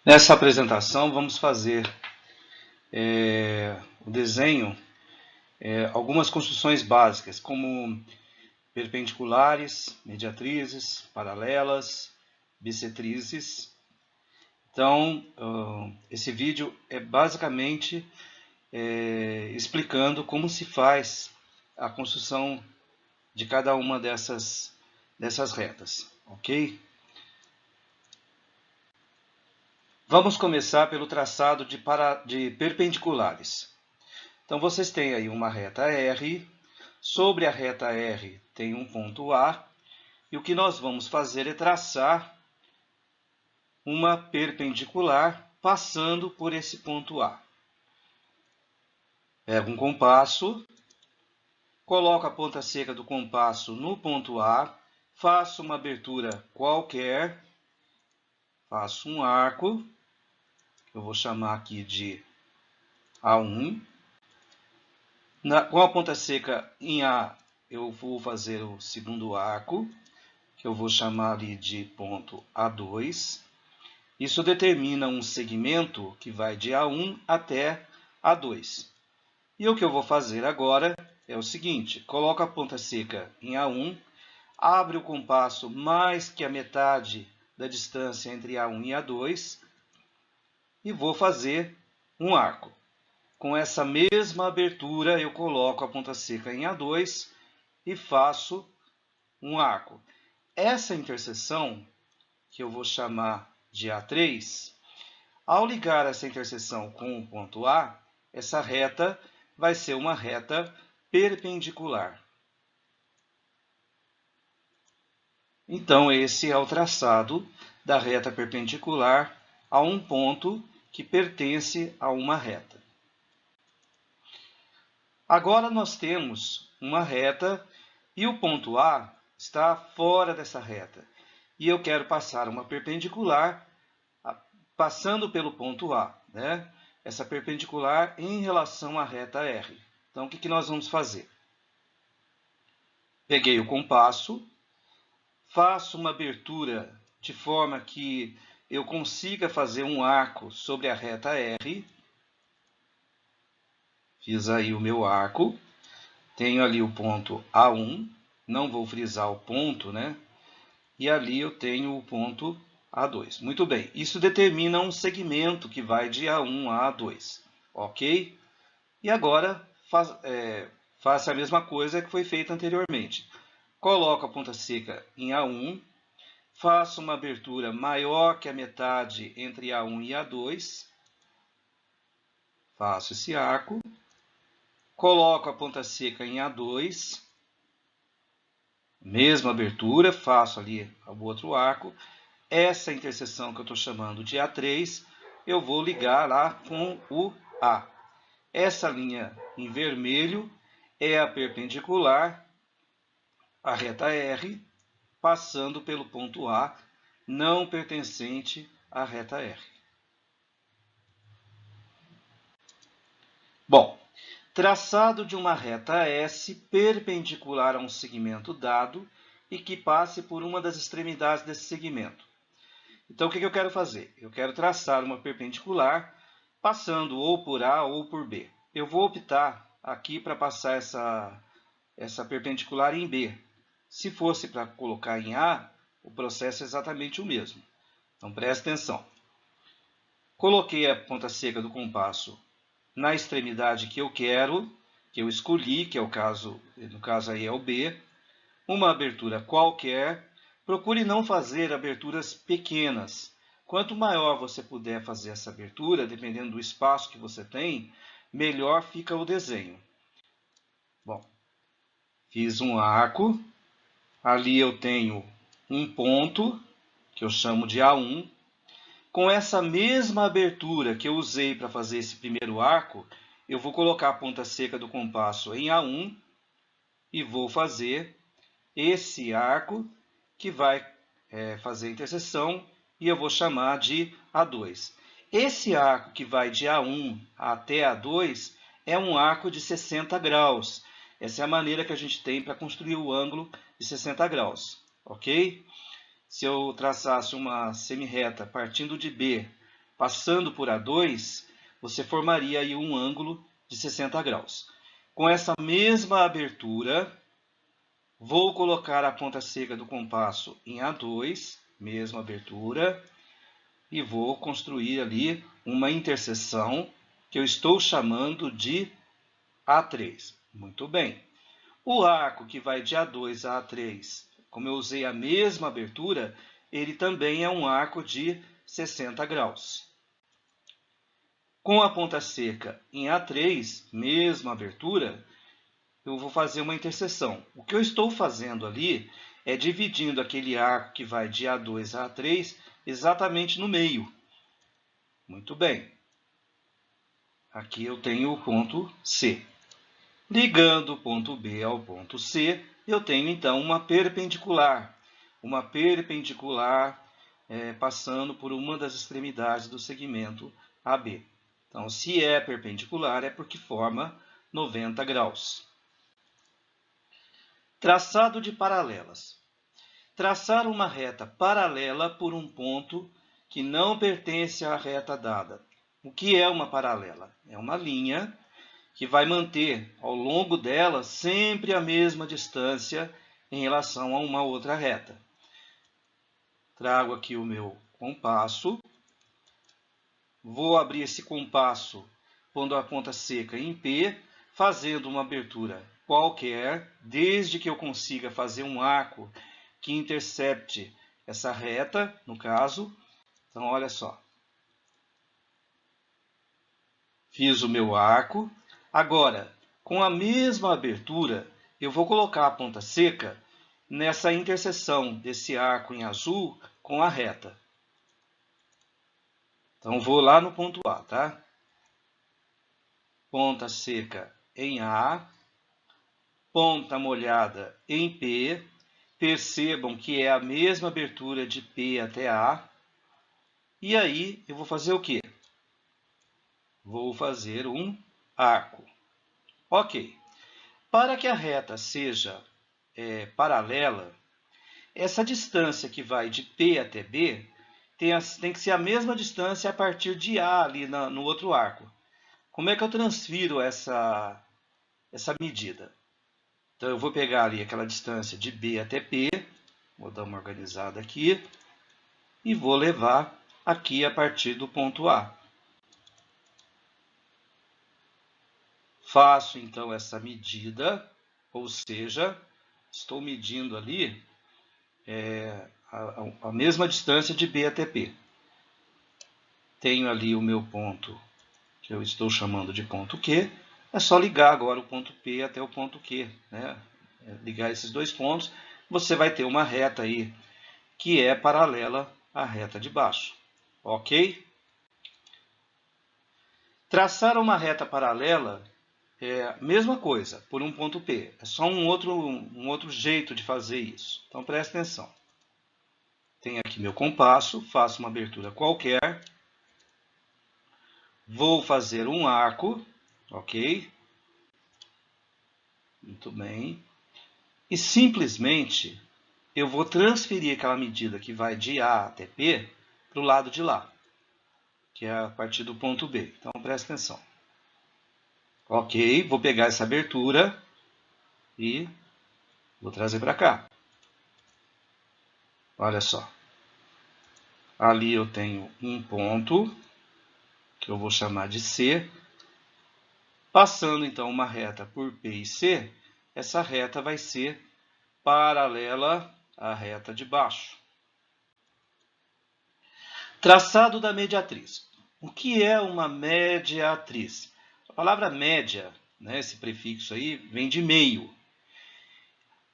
Nessa apresentação vamos fazer o desenho, algumas construções básicas, como perpendiculares, mediatrizes, paralelas, bissetrizes. Então, esse vídeo é basicamente explicando como se faz a construção de cada uma dessas retas, ok? Vamos começar pelo traçado de perpendiculares. Então, vocês têm aí uma reta R, sobre a reta R tem um ponto A, e o que nós vamos fazer é traçar uma perpendicular passando por esse ponto A. Pego um compasso, coloco a ponta seca do compasso no ponto A, faço uma abertura qualquer, faço um arco, que eu vou chamar aqui de A1. Com a ponta seca em A, eu vou fazer o segundo arco, que eu vou chamar ali de ponto A2. Isso determina um segmento que vai de A1 até A2. E o que eu vou fazer agora é o seguinte: coloco a ponta seca em A1, abre o compasso mais que a metade da distância entre A1 e A2 e vou fazer um arco. Com essa mesma abertura, eu coloco a ponta seca em A2 e faço um arco. Essa interseção, que eu vou chamar de A3, ao ligar essa interseção com o ponto A, essa reta vai ser uma reta perpendicular. Então, esse é o traçado da reta perpendicular a um ponto que pertence a uma reta. Agora nós temos uma reta e o ponto A está fora dessa reta. E eu quero passar uma perpendicular passando pelo ponto A, né? Essa perpendicular em relação à reta R. Então, o que nós vamos fazer? Peguei o compasso, faço uma abertura de forma que eu consiga fazer um arco sobre a reta R. Fiz aí o meu arco. Tenho ali o ponto A1, não vou frisar o ponto, né? E ali eu tenho o ponto A2. Muito bem, isso determina um segmento que vai de A1 a A2, ok? E agora faça a mesma coisa que foi feita anteriormente. Coloco a ponta seca em A1, faço uma abertura maior que a metade entre A1 e A2, faço esse arco, coloco a ponta seca em A2, mesma abertura, faço ali o outro arco. Essa interseção que eu estou chamando de A3, eu vou ligar lá com o A. Essa linha em vermelho é a perpendicular à reta R, passando pelo ponto A, não pertencente à reta R. Bom, traçado de uma reta S perpendicular a um segmento dado e que passe por uma das extremidades desse segmento. Então, o que eu quero fazer? Eu quero traçar uma perpendicular passando ou por A ou por B. Eu vou optar aqui para passar essa perpendicular em B. Se fosse para colocar em A, o processo é exatamente o mesmo. Então, preste atenção. Coloquei a ponta seca do compasso na extremidade que eu quero, que eu escolhi, que é o caso, no caso aí é o B, uma abertura qualquer. Procure não fazer aberturas pequenas. Quanto maior você puder fazer essa abertura, dependendo do espaço que você tem, melhor fica o desenho. Bom, fiz um arco, ali eu tenho um ponto, que eu chamo de A1. Com essa mesma abertura que eu usei para fazer esse primeiro arco, eu vou colocar a ponta seca do compasso em A1 e vou fazer esse arco que vai fazer a interseção e eu vou chamar de A2. Esse arco que vai de A1 até A2 é um arco de 60 graus. Essa é a maneira que a gente tem para construir o ângulo de 60 graus, ok? Se eu traçasse uma semirreta partindo de B, passando por A2, você formaria aí um ângulo de 60 graus. Com essa mesma abertura, vou colocar a ponta seca do compasso em A2, mesma abertura, e vou construir ali uma interseção que eu estou chamando de A3. Muito bem. O arco que vai de A2 a A3, como eu usei a mesma abertura, ele também é um arco de 60 graus. Com a ponta seca em A3, mesma abertura, eu vou fazer uma interseção. O que eu estou fazendo ali é dividindo aquele arco que vai de A2 a A3 exatamente no meio. Muito bem. Aqui eu tenho o ponto C. Ligando o ponto B ao ponto C, eu tenho então uma perpendicular. Uma perpendicular passando por uma das extremidades do segmento AB. Então, se é perpendicular, é porque forma 90 graus. Traçado de paralelas. Traçar uma reta paralela por um ponto que não pertence à reta dada. O que é uma paralela? É uma linha que vai manter ao longo dela sempre a mesma distância em relação a uma outra reta. Trago aqui o meu compasso. Vou abrir esse compasso pondo a ponta seca em P, fazendo uma abertura qualquer, desde que eu consiga fazer um arco que intercepte essa reta, no caso. Então, olha só. Fiz o meu arco. Agora, com a mesma abertura, eu vou colocar a ponta seca nessa interseção desse arco em azul com a reta. Então, vou lá no ponto A, tá? Ponta seca em A, ponta molhada em P. Percebam que é a mesma abertura de P até A. E aí, eu vou fazer o quê? Vou fazer um arco. Ok. Para que a reta seja paralela, essa distância que vai de P até B tem que ser a mesma distância a partir de A ali no outro arco. Como é que eu transfiro essa medida? Então, eu vou pegar ali aquela distância de B até P, vou dar uma organizada aqui, e vou levar aqui a partir do ponto A. Faço então essa medida, ou seja, estou medindo ali a mesma distância de B até P. Tenho ali o meu ponto, que eu estou chamando de ponto Q. É só ligar agora o ponto P até o ponto Q, né? Ligar esses dois pontos, você vai ter uma reta aí que é paralela à reta de baixo. Ok? Traçar uma reta paralela é a mesma coisa, por um ponto P. É só um outro jeito de fazer isso. Então, preste atenção. Tenho aqui meu compasso, faço uma abertura qualquer. Vou fazer um arco, ok? Muito bem. E simplesmente eu vou transferir aquela medida que vai de A até P para o lado de lá, que é a partir do ponto B. Então, preste atenção. Ok, vou pegar essa abertura e vou trazer para cá. Olha só. Ali eu tenho um ponto, que eu vou chamar de C. Passando então uma reta por P e C, essa reta vai ser paralela à reta de baixo. Traçado da mediatriz. O que é uma mediatriz? A palavra média, né, esse prefixo aí, vem de meio.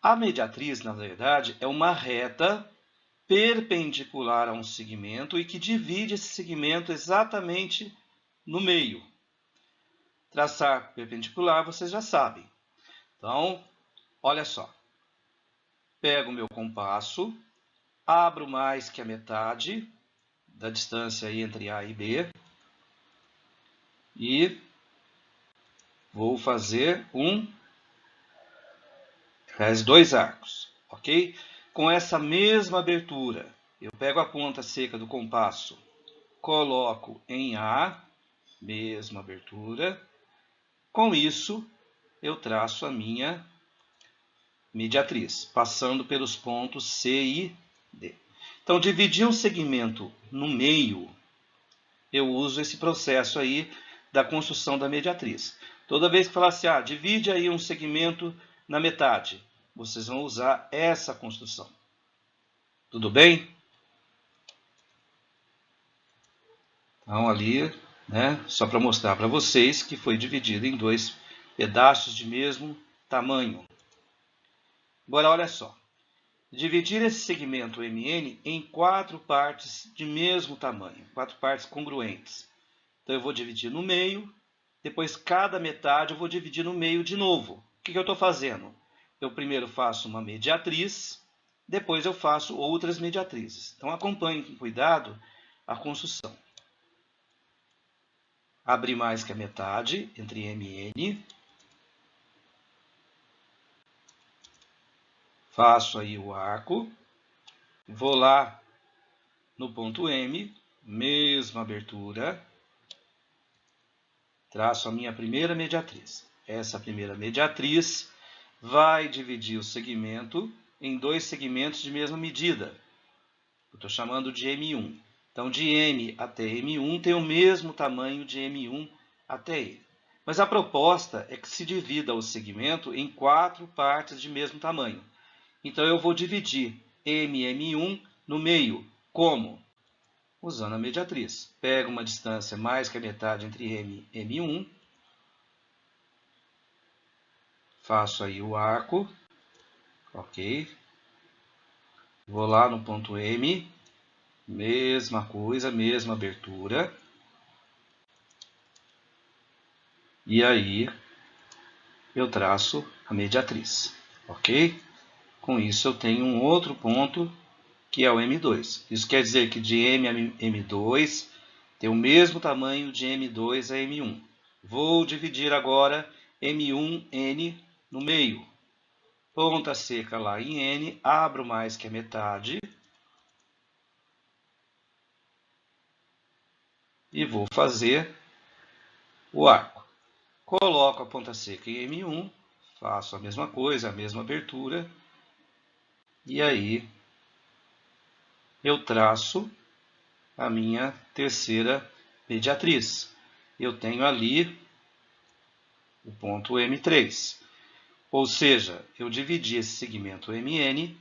A mediatriz, na verdade, é uma reta perpendicular a um segmento e que divide esse segmento exatamente no meio. Traçar perpendicular, vocês já sabem. Então, olha só. Pego o meu compasso, abro mais que a metade da distância entre A e B e vou fazer dois arcos, ok? Com essa mesma abertura, eu pego a ponta seca do compasso, coloco em A, mesma abertura. Com isso, eu traço a minha mediatriz, passando pelos pontos C e D. Então, dividir um segmento no meio, eu uso esse processo aí da construção da mediatriz. Toda vez que falar assim, divide aí um segmento na metade, vocês vão usar essa construção. Tudo bem? Então, ali, só para mostrar para vocês que foi dividido em dois pedaços de mesmo tamanho. Agora, olha só. Dividir esse segmento MN em 4 partes de mesmo tamanho, 4 partes congruentes. Então, eu vou dividir no meio, depois cada metade eu vou dividir no meio de novo. O que eu estou fazendo? Eu primeiro faço uma mediatriz, depois eu faço outras mediatrizes. Então, acompanhe com cuidado a construção. Abrir mais que a metade entre MN. Faço aí o arco. Vou lá no ponto M, mesma abertura. Traço a minha primeira mediatriz. Essa primeira mediatriz vai dividir o segmento em dois segmentos de mesma medida. Eu estou chamando de M1. Então, de M até M1 tem o mesmo tamanho de M1 até E. Mas a proposta é que se divida o segmento em 4 partes de mesmo tamanho. Então, eu vou dividir MM1 no meio. Como? Usando a mediatriz. Pego uma distância mais que a metade entre M e M1. Faço aí o arco. Ok. Vou lá no ponto M. Mesma coisa, mesma abertura. E aí, eu traço a mediatriz. Ok? Com isso, eu tenho um outro ponto, que é o M2. Isso quer dizer que de M a M2 tem o mesmo tamanho de M2 a M1. Vou dividir agora M1N no meio. Ponta seca lá em N, abro mais que a metade. E vou fazer o arco. Coloco a ponta seca em M1, faço a mesma coisa, a mesma abertura. E aí eu traço a minha terceira mediatriz. Eu tenho ali o ponto M3. Ou seja, eu dividi esse segmento MN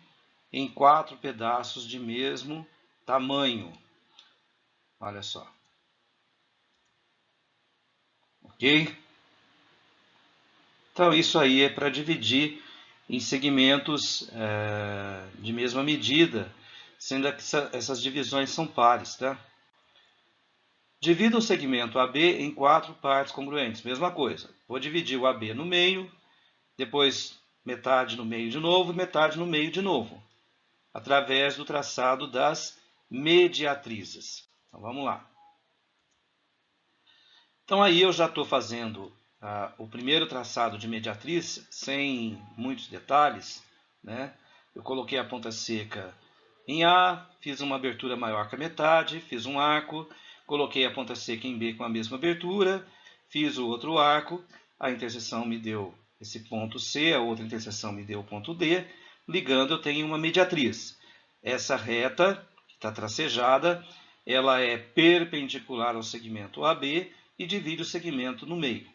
em 4 pedaços de mesmo tamanho. Olha só. Ok? Então, isso aí é para dividir em segmentos de mesma medida, sendo que essas divisões são pares, tá? Divido o segmento AB em 4 partes congruentes. Mesma coisa. Vou dividir o AB no meio, depois metade no meio de novo, metade no meio de novo, através do traçado das mediatrizes. Então, vamos lá. Então, aí eu já estou fazendo o primeiro traçado de mediatriz, sem muitos detalhes, né? Eu coloquei a ponta seca em A, fiz uma abertura maior que a metade, fiz um arco, coloquei a ponta seca em B com a mesma abertura, fiz o outro arco, a interseção me deu esse ponto C, a outra interseção me deu o ponto D, ligando eu tenho uma mediatriz. Essa reta, que está tracejada, ela é perpendicular ao segmento AB e divide o segmento no meio.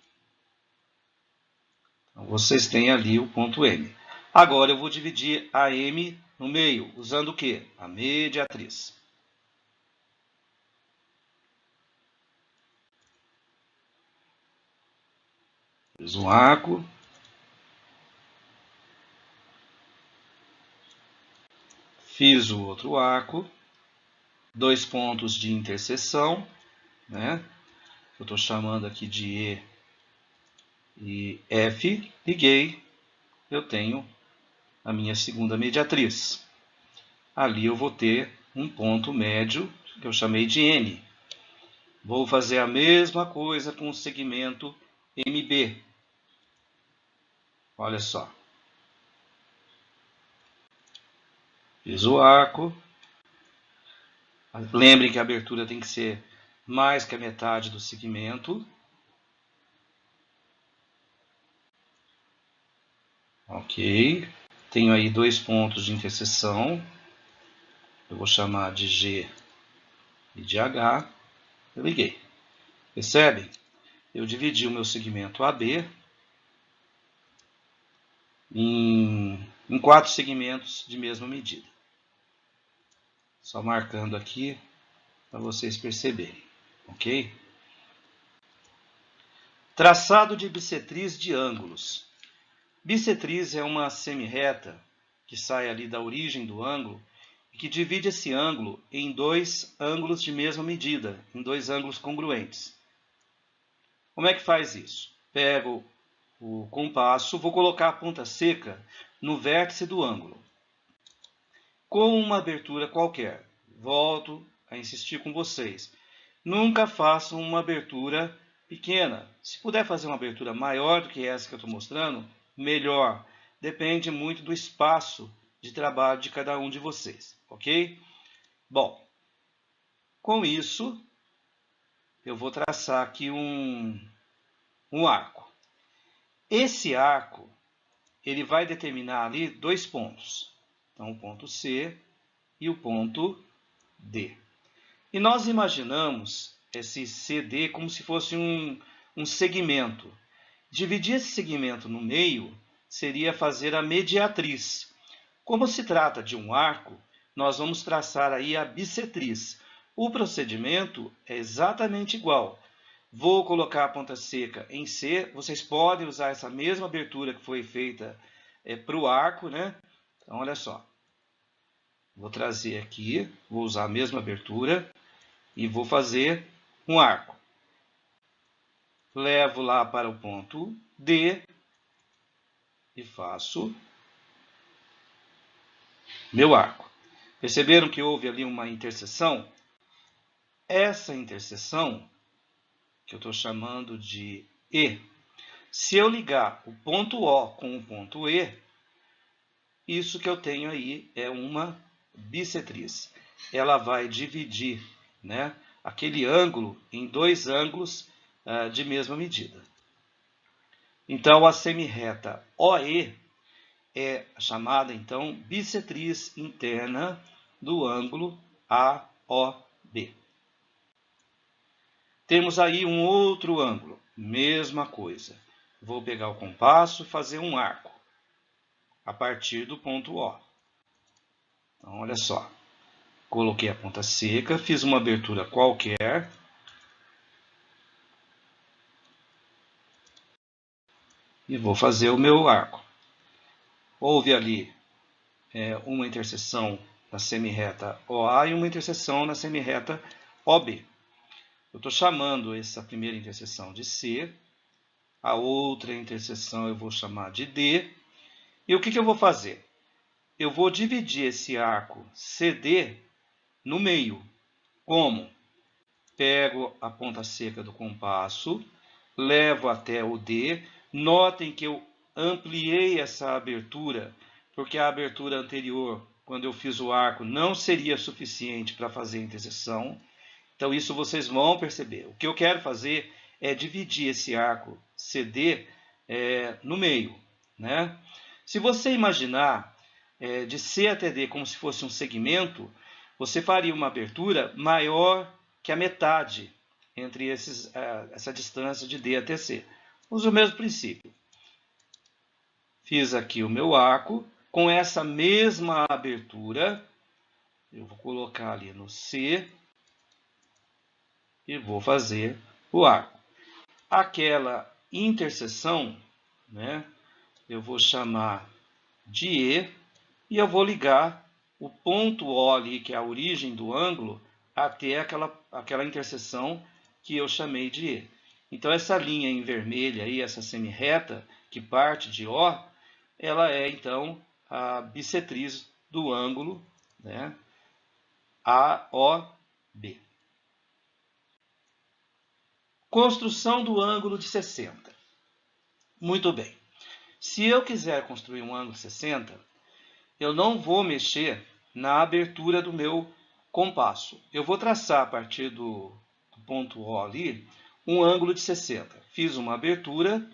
Então, vocês têm ali o ponto M. Agora eu vou dividir a M no meio, usando o quê? A mediatriz. Fiz um arco. Fiz o outro arco. 2 pontos de interseção, né? Eu estou chamando aqui de E e F. Liguei. Eu tenho a minha segunda mediatriz. Ali eu vou ter um ponto médio, que eu chamei de N. Vou fazer a mesma coisa com o segmento MB. Olha só. Fiz o arco. Lembrem que a abertura tem que ser mais que a metade do segmento. Ok. Tenho aí 2 pontos de interseção. Eu vou chamar de G e de H. Eu liguei. Percebem? Eu dividi o meu segmento AB em 4 segmentos de mesma medida. Só marcando aqui para vocês perceberem. Ok? Traçado de bissetriz de ângulos. Bissetriz é uma semirreta que sai ali da origem do ângulo e que divide esse ângulo em 2 ângulos de mesma medida, em 2 ângulos congruentes. Como é que faz isso? Pego o compasso, vou colocar a ponta seca no vértice do ângulo, com uma abertura qualquer. Volto a insistir com vocês. Nunca façam uma abertura pequena. Se puder fazer uma abertura maior do que essa que eu estou mostrando, melhor. Depende muito do espaço de trabalho de cada um de vocês, ok? Bom, com isso, eu vou traçar aqui um arco. Esse arco, ele vai determinar ali 2 pontos. Então, o ponto C e o ponto D. E nós imaginamos esse CD como se fosse um segmento. Dividir esse segmento no meio seria fazer a mediatriz. Como se trata de um arco, nós vamos traçar aí a bissetriz. O procedimento é exatamente igual. Vou colocar a ponta seca em C. Vocês podem usar essa mesma abertura que foi feita para o arco, né? Então, olha só. Vou trazer aqui, vou usar a mesma abertura e vou fazer um arco. Levo lá para o ponto D e faço meu arco. Perceberam que houve ali uma interseção? Essa interseção, que eu estou chamando de E, se eu ligar o ponto O com o ponto E, isso que eu tenho aí é uma bissetriz. Ela vai dividir, né, aquele ângulo em 2 ângulos de mesma medida. Então, a semirreta OE é chamada, então, bissetriz interna do ângulo AOB. Temos aí um outro ângulo, mesma coisa. Vou pegar o compasso e fazer um arco a partir do ponto O. Então, olha só. Coloquei a ponta seca, fiz uma abertura qualquer. E vou fazer o meu arco. Houve ali uma interseção na semirreta OA e uma interseção na semirreta OB. Eu estou chamando essa primeira interseção de C, a outra interseção eu vou chamar de D. E o que eu vou fazer? Eu vou dividir esse arco CD no meio. Como? Pego a ponta seca do compasso, levo até o D. Notem que eu ampliei essa abertura, porque a abertura anterior, quando eu fiz o arco, não seria suficiente para fazer a interseção. Então, isso vocês vão perceber. O que eu quero fazer é dividir esse arco CD no meio, né? Se você imaginar de C até D como se fosse um segmento, você faria uma abertura maior que a metade entre essa distância de D até C. Uso o mesmo princípio. Fiz aqui o meu arco. Com essa mesma abertura, eu vou colocar ali no C e vou fazer o arco. Aquela interseção, né, eu vou chamar de E e eu vou ligar o ponto O ali, que é a origem do ângulo, até aquela interseção que eu chamei de E. Então, essa linha em vermelho aí, essa semirreta que parte de O, ela é, então, a bissetriz do ângulo, né, AOB. Construção do ângulo de 60. Muito bem. Se eu quiser construir um ângulo de 60, eu não vou mexer na abertura do meu compasso. Eu vou traçar a partir do ponto O ali um ângulo de 60. Fiz uma abertura.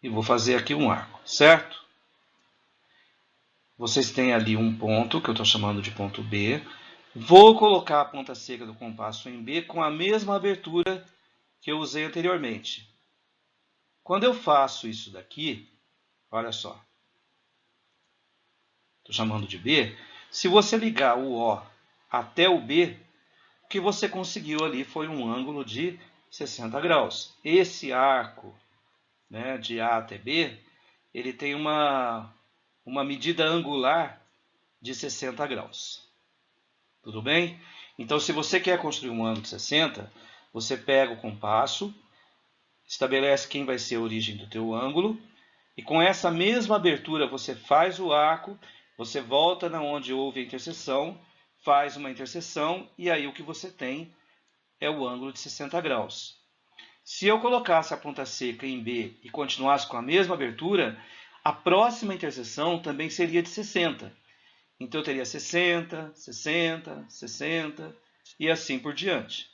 E vou fazer aqui um arco, certo? Vocês têm ali um ponto, que eu estou chamando de ponto B. Vou colocar a ponta seca do compasso em B com a mesma abertura que eu usei anteriormente. Quando eu faço isso daqui, olha só. Estou chamando de B. Se você ligar o O até o B, o que você conseguiu ali foi um ângulo de 60 graus. Esse arco, né, de A até B, ele tem uma medida angular de 60 graus. Tudo bem? Então, se você quer construir um ângulo de 60, você pega o compasso, estabelece quem vai ser a origem do teu ângulo, e com essa mesma abertura você faz o arco, você volta na onde houve a interseção, faz uma interseção, e aí o que você tem é o ângulo de 60 graus. Se eu colocasse a ponta seca em B e continuasse com a mesma abertura, a próxima interseção também seria de 60. Então eu teria 60, 60, 60 e assim por diante.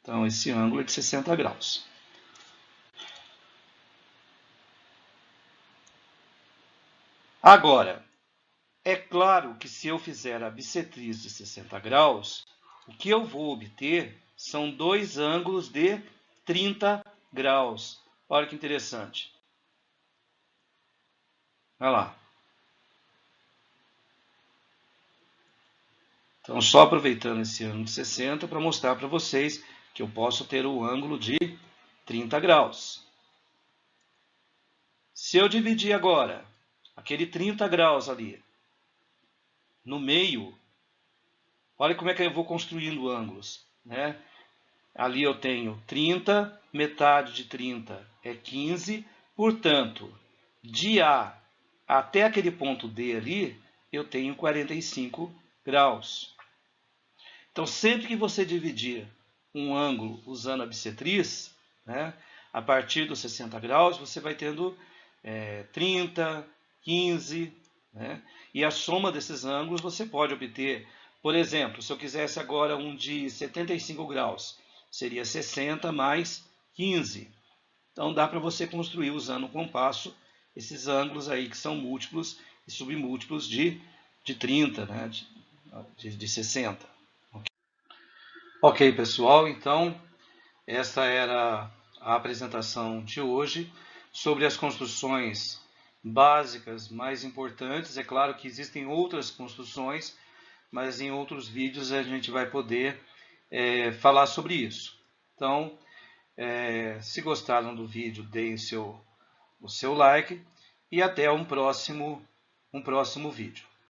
Então esse ângulo é de 60 graus. Agora, é claro que se eu fizer a bissetriz de 60 graus, o que eu vou obter são dois ângulos de 30 graus. Olha que interessante. Olha lá. Então, só aproveitando esse ângulo de 60 para mostrar para vocês que eu posso ter o ângulo de 30 graus. Se eu dividir agora aquele 30 graus ali no meio, olha como é que eu vou construindo ângulos, né? Ali eu tenho 30, metade de 30 é 15, portanto, de A até aquele ponto D ali, eu tenho 45 graus. Então, sempre que você dividir um ângulo usando a bissetriz, né, a partir dos 60 graus, você vai tendo 30, 15, né, e a soma desses ângulos você pode obter, por exemplo, se eu quisesse agora um de 75 graus, seria 60 mais 15. Então, dá para você construir usando o compasso esses ângulos aí que são múltiplos e submúltiplos de 30, né, de 60. Ok, pessoal, então esta era a apresentação de hoje sobre as construções básicas mais importantes. É claro que existem outras construções, mas em outros vídeos a gente vai poder falar sobre isso. Então, se gostaram do vídeo, deem o seu like e até um próximo vídeo.